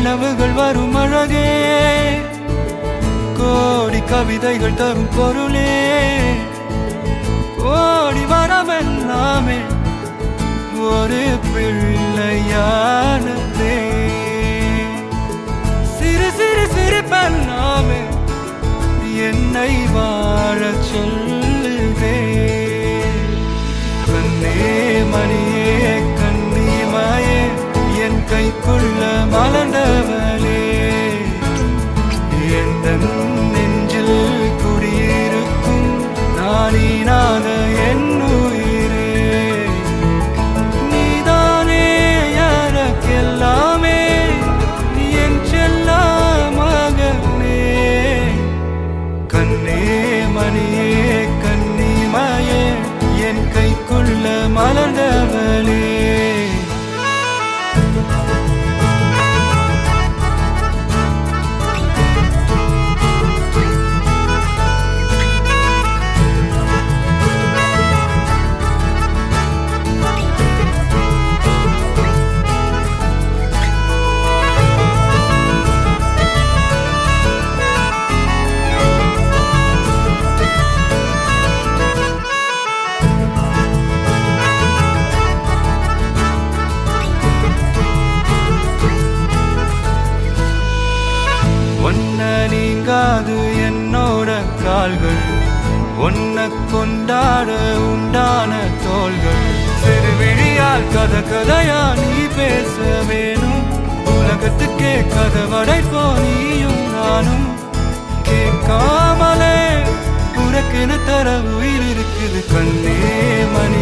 கனவுகள் வரும் அழகே, கோடி கவிதைகள் தரும் பொருளே, கோடி வரமெல்லாமே ஒரு பிள்ளையானதே. சிறு சிறு சிரிப்பெல்லாமே என்னை வாழச் சொல்லுதே. கண்ணே மணியே கண்ணிமாயே என் கைக்குள்ள மலர்ந்தவளே, எந்த நெஞ்சில் குடியிருக்கும் நானீனாக என் உயிரே. நீதானே எனக்கெல்லாமே, என் செல்ல மகனே. கண்ணே மணியே கண்ணிமாயே என் கைக்குள்ள மலர்ந்தவளே. ஒன்ன நீங்காது என்னோட கால்கள், ஒன்ன கொண்டாட உண்டான தோள்கள். சிறு விழியால் கதை கதையா நீ பேச வேணும், உலகத்துக்கே கதை வடைப்போ நீயும் நானும். கேட்காமலே உனக்கென தர உயிர் இருக்குது. கண்ணே மணி